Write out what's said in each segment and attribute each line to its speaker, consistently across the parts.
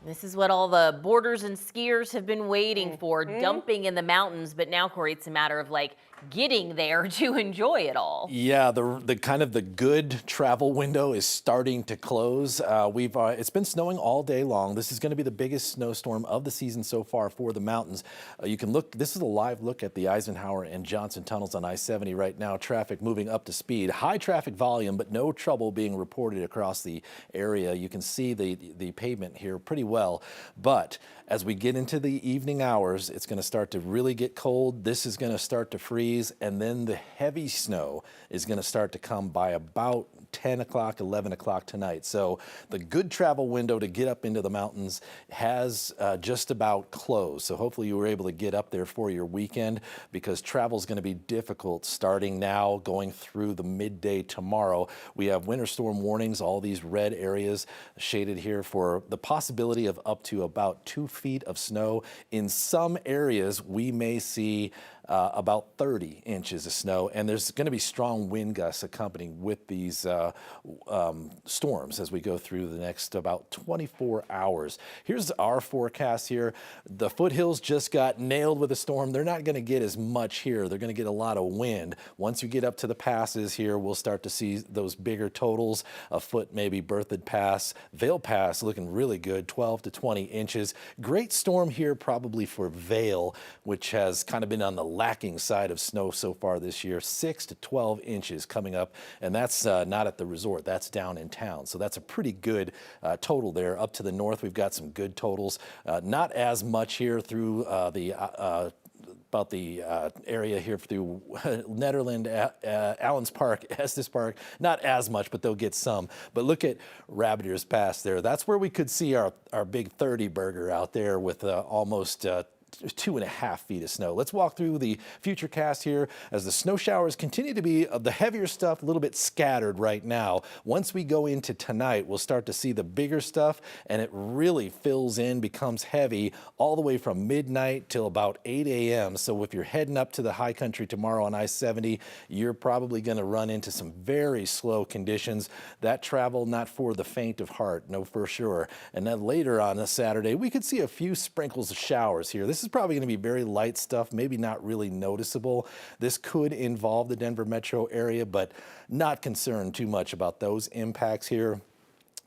Speaker 1: This is what all the boarders and skiers have been waiting for,
Speaker 2: Mhm.
Speaker 1: dumping in the mountains. But now, Corey, it's a matter of like getting there to enjoy it all.
Speaker 3: Yeah, the kind of the good travel window is starting to close. We've it's been snowing all day long. This is going to be the biggest snowstorm of the season so far for the mountains. You can look. This is a live look at the Eisenhower and Johnson tunnels on I-70 right now. Traffic moving up to speed. High traffic volume, but no trouble being reported across the area. You can see the pavement here pretty well, but as we get into the evening hours, it's going to start to really get cold. This is going to start to freeze, and then the heavy snow is going to start to come by about 10 o'clock, 11 o'clock tonight. So the good travel window to get up into the mountains has just about closed. So hopefully you were able to get up there for your weekend, because travel is going to be difficult starting now, going through the midday tomorrow. We have winter storm warnings, all these red areas shaded here for the possibility of up to about 2 feet of snow. In some areas, we may see about 30 inches of snow, and there's going to be strong wind gusts accompanying with these storms as we go through the next about 24 hours. Here's our forecast here. The foothills just got nailed with a storm. They're not going to get as much here. They're going to get a lot of wind. Once you get up to the passes here, we'll start to see those bigger totals. A foot maybe Berthoud Pass, Vail Pass looking really good, 12 to 20 inches. Great storm here probably for Vail, which has kind of been on the lacking side of snow so far this year. 6 to 12 inches coming up, and that's not at the resort, that's down in town. So that's a pretty good total there. Up to the north, we've got some good totals. Not as much here through about the area here through Nederland, Allens Park, Estes Park, not as much, but they'll get some. But look at Rabbiter's Pass there. That's where we could see our big 30 burger out there with almost 2.5 feet of snow. Let's walk through the future cast here as the snow showers continue to be the heavier stuff, a little bit scattered right now. Once we go into tonight, we'll start to see the bigger stuff, and it really fills in, becomes heavy all the way from midnight till about 8 a.m. So if you're heading up to the high country tomorrow on I-70, you're probably going to run into some very slow conditions. That travel not for the faint of heart, no, for sure. And then later on a Saturday, we could see a few sprinkles of showers here. This is probably going to be very light stuff, maybe not really noticeable. This could involve the Denver metro area, but not concerned too much about those impacts here,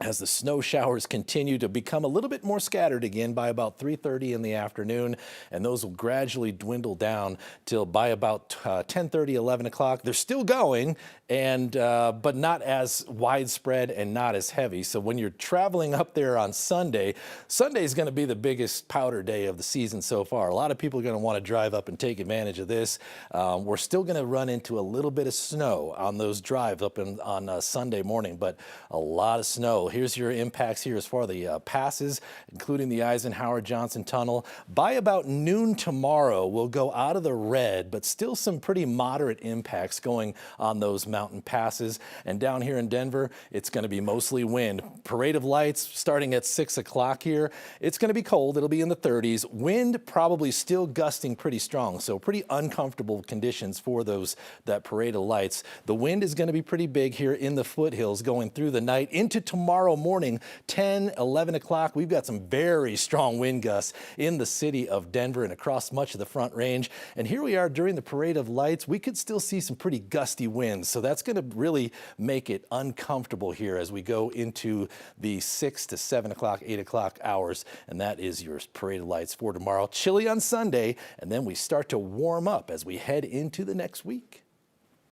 Speaker 3: as the snow showers continue to become a little bit more scattered again by about 3:30 in the afternoon, and those will gradually dwindle down till by about 10:30, 11 o'clock. They're still going, and but not as widespread and not as heavy. So when you're traveling up there on Sunday, Sunday is going to be the biggest powder day of the season so far. A lot of people are going to want to drive up and take advantage of this. We're still going to run into a little bit of snow on those drives up on Sunday morning, but a lot of snow. Here's your impacts here as far as the passes, including the Eisenhower Johnson Tunnel. By about noon tomorrow, we'll go out of the red, but still some pretty moderate impacts going on those mountain passes. And down here in Denver, it's going to be mostly wind. Parade of Lights starting at 6 o'clock here. It's going to be cold. It'll be in the 30s. Wind probably still gusting pretty strong, so pretty uncomfortable conditions for that Parade of Lights. The wind is going to be pretty big here in the foothills going through the night into tomorrow morning, 10, 11 o'clock. We've got some very strong wind gusts in the city of Denver and across much of the Front Range. And here we are during the Parade of Lights. We could still see some pretty gusty winds. So that's going to really make it uncomfortable here as we go into the 6 to 7 o'clock, 8 o'clock hours. And that is your Parade of Lights for tomorrow. Chilly on Sunday, and then we start to warm up as we head into the next week.